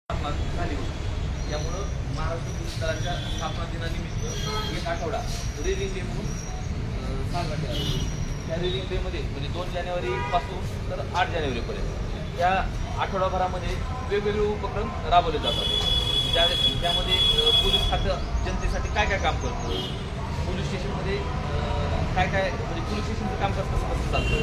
झाली होती. त्यामुळं महाराष्ट्र पोलीस दलाच्या स्थापना दिनानिमित्त एक आठवडा रीडिंग डे म्हणून साजरा केला जातो. त्या रीडिंग डेमध्ये म्हणजे 2 जानेवारीपासून तर 8 जानेवारीपर्यंत या आठवडाभरामध्ये वेगवेगळे उपक्रम राबवले जातात. त्यामध्ये पोलीस खातं जनतेसाठी काय काय काम करतं, पोलीस स्टेशनमध्ये काय काय म्हणजे पोलीस स्टेशनचं कामकाज कसं चालतं,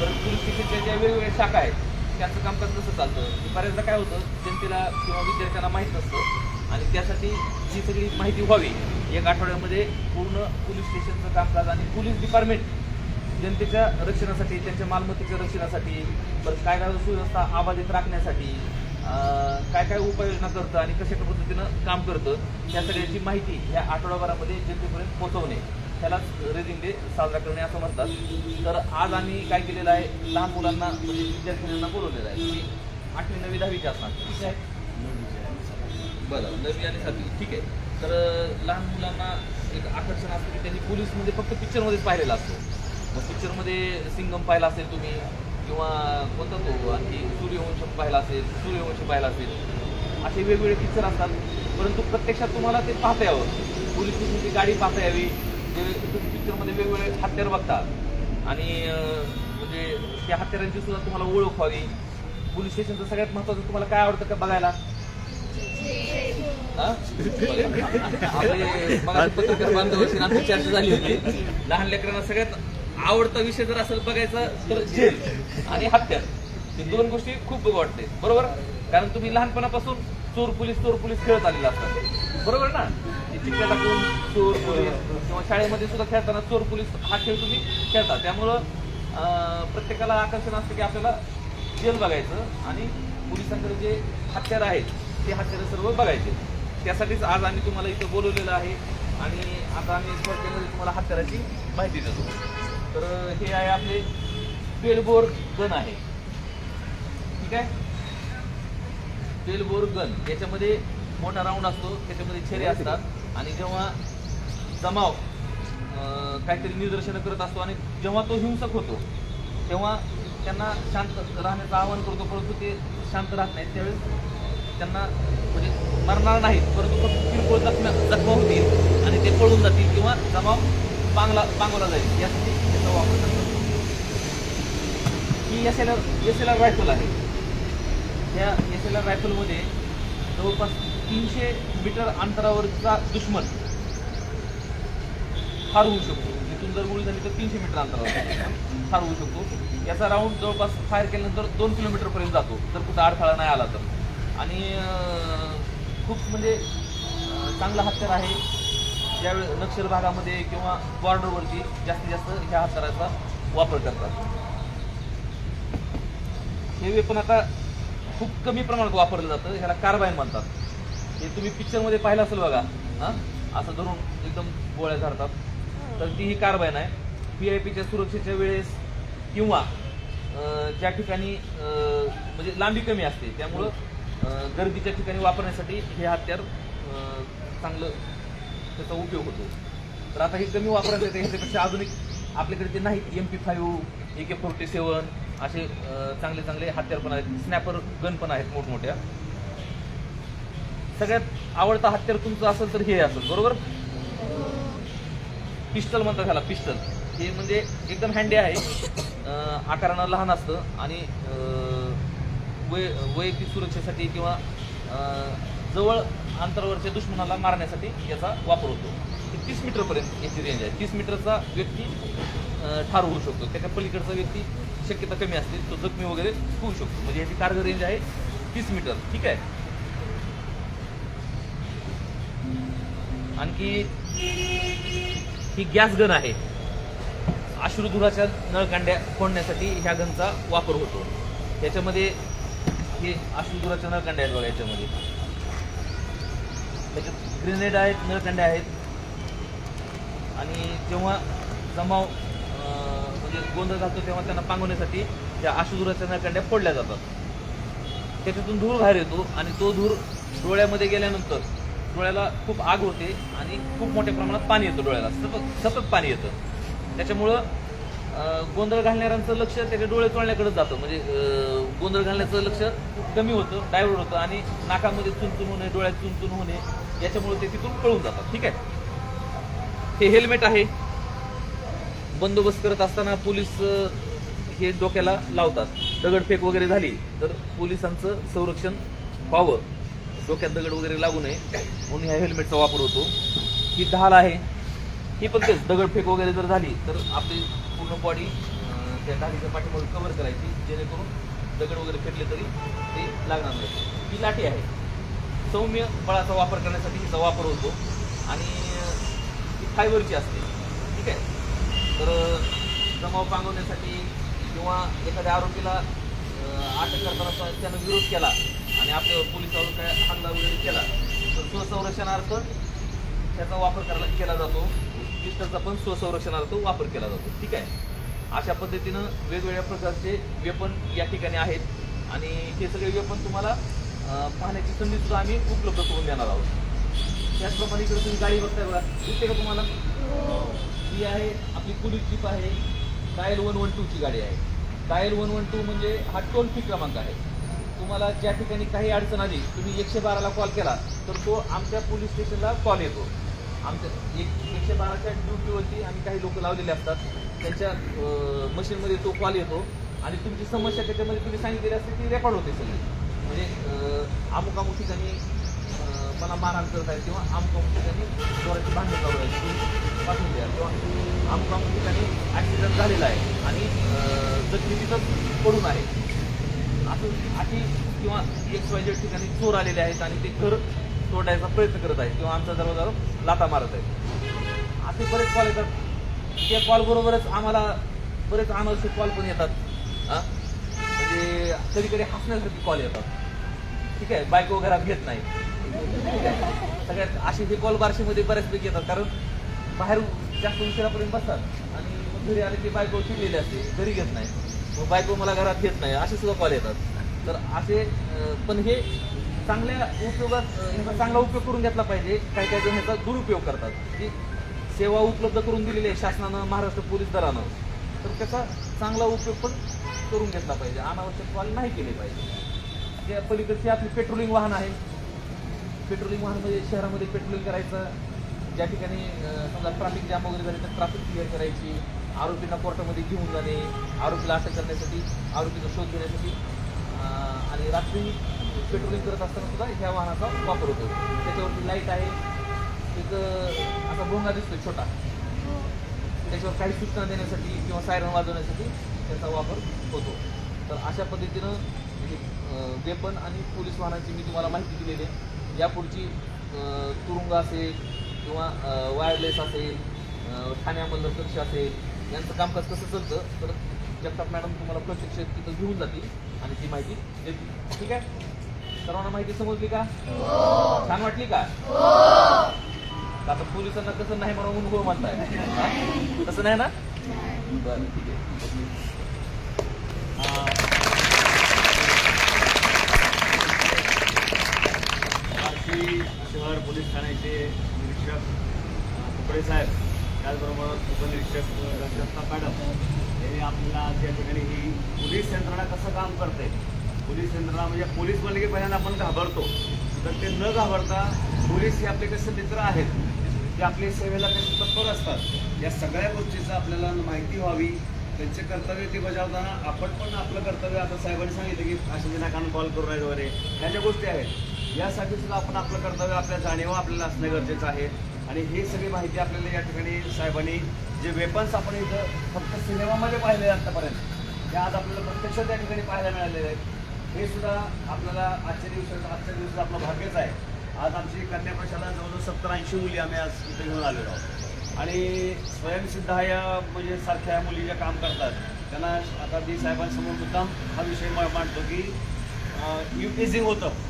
परत पोलीस स्टेशनच्या ज्या वेगवेगळ्या शाखा आहेत त्यांचं कामकाज कसं चालतं. बऱ्याचदा काय होतं, जनतेला किंवा विद्यार्थ्यांना माहीत नसतं आणि त्यासाठी जी सगळी माहिती व्हावी एक आठवड्यामध्ये पूर्ण पोलीस स्टेशनचं कामकाज आणि पोलीस डिपार्टमेंट जनतेच्या रक्षणासाठी, त्यांच्या मालमत्तेच्या रक्षणासाठी, परत कायदा सुव्यवस्था अबाधित राखण्यासाठी काय काय उपाययोजना करतं आणि कशा पद्धतीनं काम करतं या सगळ्याची माहिती ह्या आठवडाभरामध्ये जनतेपर्यंत पोहोचवणे, त्यालाच रीडिंग डे साजरा करणे असं म्हणतात. तर आज आम्ही काय केलेलं आहे, लहान मुलांना म्हणजे विद्यार्थ्यांना बोलवलेलं आहे. तुम्ही 8वी 9वी 10वीचे असणार, ठीक आहे? बरं, 9वी आणि 7वी, ठीक आहे. तर लहान मुलांना एक आकर्षण असतं की त्यांनी पोलीसमध्ये फक्त पिक्चरमध्येच पाहिलेला असतो. मग पिक्चरमध्ये सिंगम पाहिला असेल तुम्ही, किंवा कोणता तो आणखी सूर्यवंशम पाहिला असेल, सूर्यवंश पाहिला असेल, असे वेगवेगळे पिक्चर असतात. परंतु प्रत्यक्षात तुम्हाला ते पाहता यावं, पोलीस स्टेशनची गाडी पाहता यावी, तुम्ही पिक्चरमध्ये वेगवेगळे हत्यार बघता आणि म्हणजे त्या हत्यारांची सुद्धा तुम्हाला ओळख व्हावी. पोलीस स्टेशनचं सगळ्यात महत्त्वाचं तुम्हाला काय आवडतं का बघायला? पत्रकार बांधवांशी आमची चर्चा झाली होती. लहान लेकरांना सगळ्यात आवडता विषय जर असेल बघायचा तर जेल आणि हत्यार, हे 2 गोष्टी खूप बघ वाटते, बरोबर? कारण तुम्ही लहानपणापासून चोर पोलीस खेळत आलेला असतात, बरोबर ना? चिठ्ठ्या टाकून चोर पोलीस किंवा शाळेमध्ये सुद्धा खेळताना चोर पोलीस हा खेळ तुम्ही खेळता. त्यामुळं प्रत्येकाला आकर्षण असतं की आपल्याला जेल बघायचं आणि पोलिसांकडे जे हत्यार आहेत ते हत्यार सर्व बघायचे. त्यासाठीच आज आम्ही तुम्हाला इथं बोलवलेलं आहे आणि आता आम्ही थोडक्यामध्ये तुम्हाला हत्याराची माहिती देतो. तर हे आहे आपले 12 बोर गन आहे, ठीक आहे? 12 बोर गन, याच्यामध्ये मोठा राऊंड असतो, त्याच्यामध्ये छेरे असतात आणि जेव्हा जमाव काहीतरी निदर्शनं करत असतो आणि जेव्हा तो हिंसक होतो तेव्हा त्यांना शांत राहण्याचं आवाहन करतो, परंतु ते शांत राहत नाहीत. त्यावेळेस त्यांना म्हणजे मरणार नाहीत, परंतु फक्त किरकोळ जखमा होतील आणि ते पळून जातील किंवा जमाव पांगवला जाईल, यासाठी त्याचा वापर करतात. ही SLR रायफल आहे. या SLR रायफलमध्ये जवळपास 300 मीटर अंतरावरचा दुश्मन ठार होऊ शकतो. इथून जर गोळी झाली तर 300 मीटर अंतरावर ठार होऊ शकतो. याचा राऊंड जवळपास फायर केल्यानंतर 2 किलोमीटरपर्यंत जातो जर कुठं अडथळा नाही आला तर. आणि खूप म्हणजे चांगलं हत्यार आहे. ज्यावेळी नक्षल भागामध्ये किंवा बॉर्डरवरती जास्तीत जास्त ह्या हत्याराचा वापर करतात. हे वेपन आता खूप कमी प्रमाणात वापरलं जातं, ह्याला कार्बाईन म्हणतात. हे तुम्ही पिक्चरमध्ये पाहिलं असेल बघा, हां, असं धरून एकदम गोळ्या झाडतात, तर ती ही कार्बाईन आहे. PIPच्या सुरक्षेच्या वेळेस किंवा ज्या ठिकाणी म्हणजे लांबी कमी असते त्यामुळं गर्दीच्या ठिकाणी वापरण्यासाठी हे हत्यार चांगलं त्याचा उपयोग होतो. तर आता हे कमी वापरायचं आहे, ह्याच्यापेक्षा आधुनिक आपल्याकडे ते नाहीत. MP5, AK-47 असे चांगले चांगले हत्यार पण आहेत. स्नॅपर गन पण आहेत मोठमोठ्या. सगळ्यात आवडता हत्यार तुमचं असेल तर हे असेल, बरोबर? पिस्टल म्हणतात ह्याला, पिस्टल. हे म्हणजे एकदम हँडी आहे, आकारानं लहान असतं आणि वैयक्तिक सुरक्षेसाठी किंवा जवळ अंतरावरच्या दुश्मनाला मारण्यासाठी याचा वापर होतो. 30 मीटरपर्यंत याची रेंज आहे. 30 मीटरचा व्यक्ती ठार होऊ शकतो, त्याच्या पलीकडचा व्यक्ती शक्यता कमी असते, तो जखमी वगैरे होऊ शकतो. म्हणजे याची कारगर रेंज आहे 30 मीटर, ठीक आहे? आणखी ही गॅस गन आहे. अश्रुधुराच्या नळकांड्या फोडण्यासाठी ह्या गनचा वापर होतो. याच्यामध्ये हे अश्रुधुराच्या नळकांड्या आहेत बघा, याच्यामध्ये त्याच्यात ग्रेनेड आहेत, नळकांड्या आहेत. आणि जेव्हा जमाव म्हणजे गोंधळ घालतो तेव्हा त्यांना पांगवण्यासाठी त्या अश्रुधुराच्या नळकांड्या फोडल्या जातात. त्याच्यातून धूर बाहेर येतो आणि तो धूर डोळ्यामध्ये गेल्यानंतर डोळ्याला खूप आग होते आणि खूप मोठ्या प्रमाणात पाणी येतं डोळ्याला, सतत पाणी येतं. त्याच्यामुळं गोंधळ घालणाऱ्यांचं लक्ष त्याच्या डोळे चोळण्याकडे जातं, म्हणजे गोंधळ घालण्याचं लक्ष कमी होतं, डायव्हर्ट होतं आणि नाकामध्ये चुनचुन होणे, डोळ्यात चुनचुन होणे, याच्यामुळे ते तिथून पळून जातात. ठीक आहे. हे हेल्मेट आहे. बंदोबस्त करत असताना पोलीस हे डोक्याला लावतात. दगडफेक वगैरे झाली तर पोलिसांचं संरक्षण व्हावं, डोक्यात दगड वगैरे लागू नये म्हणून ह्या हेल्मेटचा वापर होतो. ही ढाल आहे, ही पण तेच दगडफेक वगैरे जर झाली तर आपली पूर्ण बॉडी त्या ढालीच्या पाठीमागे कव्हर करायची, जेणेकरून दगड वगैरे फेकले तरी ते लागणार नाही. ही लाठी आहे, सौम्य बळाचा वापर करण्यासाठी हिचा वापर होतो आणि ही फायबरची असते. ठीक आहे. तर जमाव पांगवण्यासाठी किंवा एखाद्या आरोपीला अटक करताना त्यानं विरोध केला आणि आपल्या पोलिसावर काय हल्ला वगैरे केला तर स्वसंरक्षणार्थ त्याचा वापर केला जातो. पिस्टलचा पण स्वसंरक्षणार्थ वापर केला जातो. ठीक आहे. अशा पद्धतीनं वेगवेगळ्या प्रकारचे वेपन या ठिकाणी आहेत आणि हे सगळे वेपन तुम्हाला पाहण्याची संधी सुद्धा आम्ही उपलब्ध करून देणार आहोत. त्याचप्रमाणे इकडे तुम्ही गाडी बघताय बघा, दिसते का तुम्हाला? ही आहे आपली पोलीस जीप आहे, डायल 112ची गाडी आहे. डायल 112 म्हणजे हा टोल फ्री क्रमांक आहे. तुम्हाला ज्या ठिकाणी काही अडचण आली, तुम्ही 112ला कॉल केला तर तो आमच्या पोलीस स्टेशनला कॉल येतो. आमच्या 112च्या ड्युटीवरती आम्ही काही लोक लावलेले असतात, त्यांच्या मशीनमध्ये तो कॉल येतो आणि तुमची समस्या त्याच्यामध्ये तुम्ही सांगितलेली असते ती रेकॉर्ड होते सगळी. म्हणजे अमुक अमुक ठिकाणी मला मारहाण करत आहे किंवा अमुक अमुक ठिकाणी जोराची भांडण चालू आहे पाठवून द्या, किंवा अमुक अमुक ठिकाणी ॲक्सिडेंट झालेला आहे आणि जखमी तिथं पडून आहे असं अशी, किंवा XYZ ठिकाणी चोर आलेले आहेत आणि ते घर तोडायचा प्रयत्न करत आहेत किंवा आमचा दरवाजावर लाथा मारत आहेत, असे बरेच कॉल येतात. त्या कॉल बरोबरच आम्हाला बरेच अनावश्यक कॉल पण येतात. म्हणजे कधी कधी हसण्यासारखे कॉल येतात. ठीक आहे. बायको वगैरे घेत नाही. सगळ्यात असे हे कॉल बार्शीमध्ये बऱ्याचपैकी येतात, कारण बाहेर जास्त उशिरापर्यंत बसतात आणि मग घरी आले की बायको शिकलेली असते, घरी घेत नाही, मग बायको मला घरात घेत नाही, असे सुद्धा कॉल येतात. तर असे पण हे चांगल्या उपयोगात ह्याचा चांगला उपयोग करून घेतला पाहिजे. काही काही जण ह्याचा दुरुपयोग करतात, की सेवा उपलब्ध करून दिलेली आहे शासनानं, महाराष्ट्र पोलीस दलानं, तर त्याचा चांगला उपयोग पण करून घेतला पाहिजे, अनावश्यक कॉल नाही केले पाहिजे. त्या पलीकडची आपली पेट्रोलिंग वाहन आहे. पेट्रोलिंग वाहन म्हणजे शहरामध्ये पेट्रोलिंग करायचं, ज्या ठिकाणी समजा ट्रॅफिक जॅम वगैरे झाले तर ट्रॅफिक क्लिअर करायची, आरोपींना कोर्टामध्ये घेऊन जाणे, आरोपीला अटक करण्यासाठी, आरोपीचा शोध घेण्यासाठी आणि रात्री पेट्रोलिंग करत असताना सुद्धा ह्या वाहनाचा वापर होतो. त्याच्यावरती लाईट आहे, एक असा भोंगा दिसतो छोटा, त्याच्यावर काही सूचना देण्यासाठी किंवा सायरन वाजवण्यासाठी त्याचा वापर होतो. तर अशा पद्धतीनं वेपन आणि पोलीस वाहनांची मी तुम्हाला माहिती दिलेली आहे. यापुढची तुरुंग असेल किंवा वायरलेस असेल, ठाण्यामधलं कक्ष असेल, यांचं कामकाज कसं चालतं तर जगताप मॅडम तुम्हाला प्रत्यक्ष तिथं घेऊन जातील आणि ती माहिती देतील. ठीक आहे. सर्वांना माहिती समजली का? छान वाटली का? आता पोलिसांना कसं नाही म्हणून हो म्हणताय, तसं नाही ना? बरं, ठीक आहे. बार्शी शहर पोलीस ठाण्याचे निरीक्षक कुकडे साहेब, त्याचबरोबर उपनिरीक्षक जगताप मॅडम यांनी आपल्याला त्या ठिकाणी ही पोलीस यंत्रणा कसं काम करते, पोलीस यंत्रणा म्हणजे पोलीस म्हणले की पहिल्यांदा आपण घाबरतो, तर ते न घाबरता पोलीस हे आपले कसे मित्र आहेत, ते आपली सेवेला कसे तत्पर असतात, या सगळ्या गोष्टीचं आपल्याला माहिती व्हावी. त्यांचे कर्तव्य ते बजावताना आपण पण आपलं कर्तव्य, आता साहेबांनी सांगितलं की अशा दिनाकांना कॉल करून राहिले वगैरे, ह्या ज्या गोष्टी आहेत यासाठी सुद्धा आपण आपलं कर्तव्य आपल्या जाणीव आपल्याला असणं गरजेचं आहे. आणि ही सगळी माहिती आपल्याला या ठिकाणी साहेबांनी जे वेपन्स आपण इथं फक्त सिनेमामध्ये पाहिले आतापर्यंत, ते आज आपल्याला प्रत्यक्ष त्या ठिकाणी पाहायला मिळालेले आहेत. हे सुद्धा आपल्याला आजच्या दिवसाचं आपलं भाग्यच आहे. आज आमची कन्या प्रशाला जवळजवळ 70-80 मुली आम्ही आज इथे घेऊन आलेलो आहोत आणि स्वयंसिद्ध या म्हणजे सारख्या मुली ज्या काम करतात त्यांना आता डी साहेबांसमोर मुद्दाम हा विषय मांडतो की युकेजिंग होतं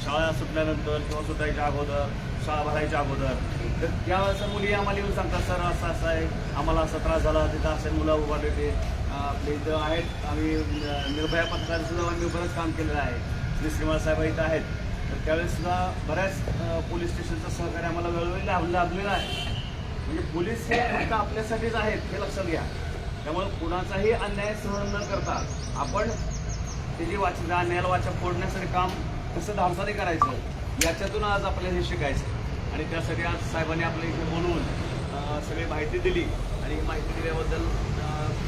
शाळा सुटल्यानंतर किंवा सुटायच्या अगोदर, शाळा भरायच्या अगोदर, तर त्यावेळेस मुली आम्हाला येऊन सांगतात सर असं असं आहे, आम्हाला असा त्रास झाला, तिथं असे मुलं उभारले होते, आपले इथं आहेत, आम्ही निर्भया पथकाला सुद्धा आम्ही बरंच काम केलेलं आहे, श्री श्रीमाळ साहेब इथं आहेत. तर त्यावेळेस सुद्धा बऱ्याच पोलीस स्टेशनचं सहकार्य आम्हाला वेळोवेळी लाभलेलं आहे. म्हणजे पोलीस हे फक्त आपल्यासाठीच आहेत हे लक्षात घ्या. त्यामुळे कुणाचाही अन्याय सहन न करता आपण त्याची वाचा अन्यायाला वाचा फोडण्यासाठी काम कसं धाडसाने करायचं याच्यातून आज आपल्याला हे शिकायचं आणि त्यासाठी आज साहेबांनी आपल्या इथे बोलवून सगळी माहिती दिली आणि ही माहिती दिल्याबद्दल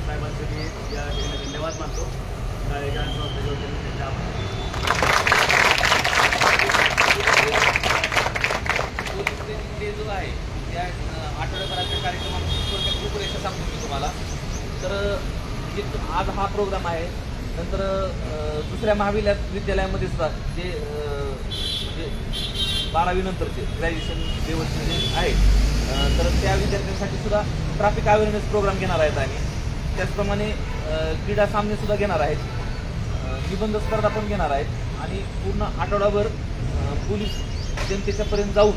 साहेबांचे मी या ठिकाणी धन्यवाद मानतो. पोलीस ट्रेनिंग डे जो आहे त्या आठवड्याभराच्या कार्यक्रमात रूपरेषा सांगतो मी तुम्हाला. तर आज हा प्रोग्राम आहे. नंतर दुसऱ्या महाविद्यालयामध्ये सुद्धा जे म्हणजे 12वी नंतरचे ग्रॅज्युएशन लेवलचे जे आहे तर त्या विद्यार्थ्यांसाठी सुद्धा ट्रॅफिक अवेअरनेस प्रोग्राम घेणार आहेत आणि त्याचप्रमाणे क्रीडा सामने सुद्धा घेणार आहेत. निबंध स्पर्धा पण घेणार आहेत आणि पूर्ण आठवडाभर पोलीस जनतेच्यापर्यंत जाऊन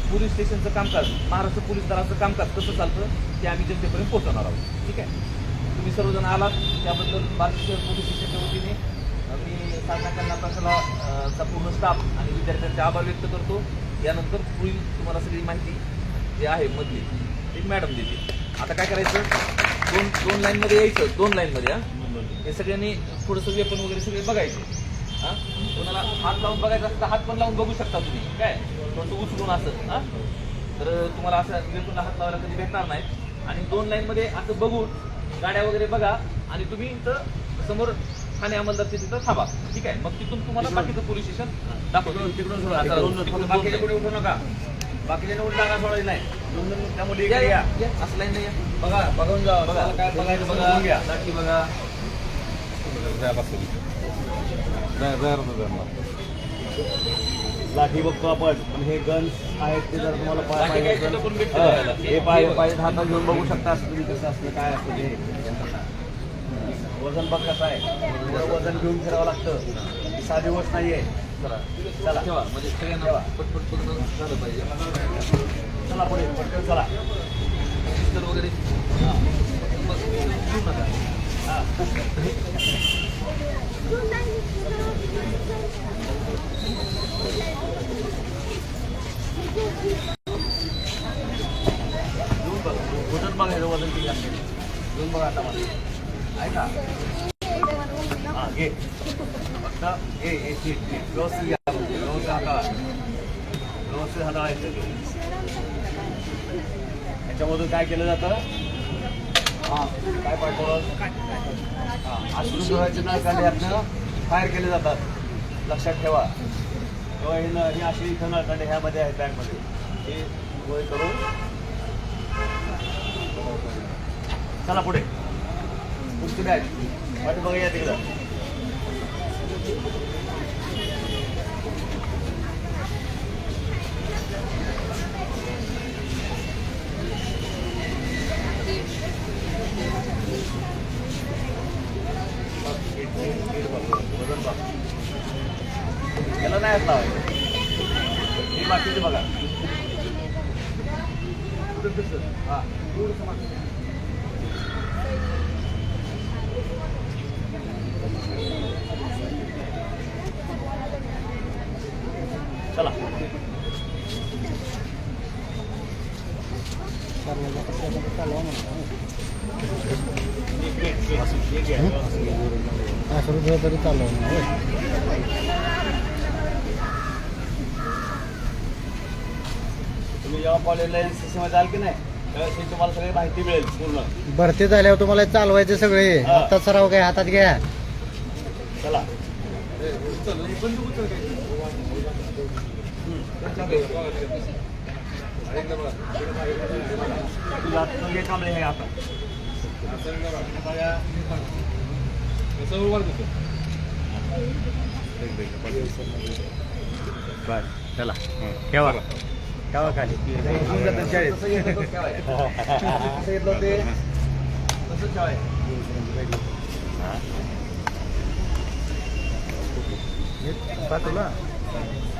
पोलीस स्टेशनचं कामकाज महाराष्ट्र पोलीस दलाचं कामकाज कसं चालतं ते आम्ही जनतेपर्यंत पोहोचवणार आहोत. ठीक आहे. तुम्ही सर्वजण आलात त्याबद्दल बार्शी शहर पोलीस स्टेशनच्या वतीने मी साधना प्रशासनाचा पूर्ण स्टाफ आणि विद्यार्थ्यांचे आभार व्यक्त करतो. यानंतर पुढील तुम्हाला सगळी माहिती जी आहे मधली ती मॅडम देते. आता काय करायचं दोन लाईनमध्ये यायचं 2 लाईनमध्ये हे सगळ्यांनी थोडंसं वेपन वगैरे सगळे बघायचे. कोणाला हात लावून बघायचं असतं हात पण लावून बघू शकता तुम्ही काय थोडंसं उचलून असं तर तुम्हाला असं वेपनला हात लावायला कधी भेटणार नाही. आणि 2 लाईनमध्ये असं बघून गाड्या वगैरे बघा आणि तुम्ही इथं समोर ठाणे अंमलदारच्या तिथं थांबा. ठीक आहे. मग तिथून तुम्हाला बाकीचं पोलीस स्टेशन दाखवतो. तिकडून बाकीचे कोणी उठू नका. बाकीचे उठ जागा सोडायची नाही. त्यामुळे असं लाईन नाही बघा बघून जा बघा काय बघायचं बघा लाठी बघा लाठी बघतो आपण पण हे गन्स आहेत ते जर तुम्हाला हे पाहिजे हातात घेऊन बघू शकता असं तुम्ही कसं असतं काय असतं ते वजन बघ कसं आहे वजन घेऊन फिरावं लागतं. 6 दिवस नाहीये. चला ठेवा म्हणजे सगळ्यांना पटपट पूर्ण झालं पाहिजे. चला पुढे पटकन चला पिस्तल वगैरे घेऊ नका. वजन बघायचं वजन किती असते घेऊन बघा आता मला ऐका हां घे फक्त व्यवस्थित घ्या व्यवस्थित हाताळा व्यवस्थित हाताळायचं. याच्यामधून काय केलं जातं हां काय पाठवलं हां अश्रुधुराचे नळकांडे यातनं फायर केले जातात लक्षात ठेवा. तेव्हा ही अशी इथं नळकांडे ह्यामध्ये आहेत बॅगमध्ये हे गोळे करून चला पुढे पुढची बॅग वाट बघा या तिकडं. याला नाही लावायचं ही बाकीची बघा हां चला तरी चालू तुम्ही जेव्हा कॉलेजला एनसीसी मध्ये जाल की नाही त्यावेळेस तुम्हाला सगळी माहिती मिळेल पूर्ण. भरती झाल्यावर तुम्हाला चालवायचे सगळे हातात सराव काय हातात घ्या. चला तुझे कांबळे हे आता बर चला ठेवा ठेवा खाली पाठवला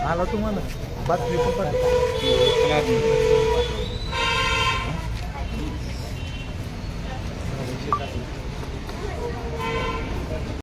आला तुम्हाला बातमी पण पाठव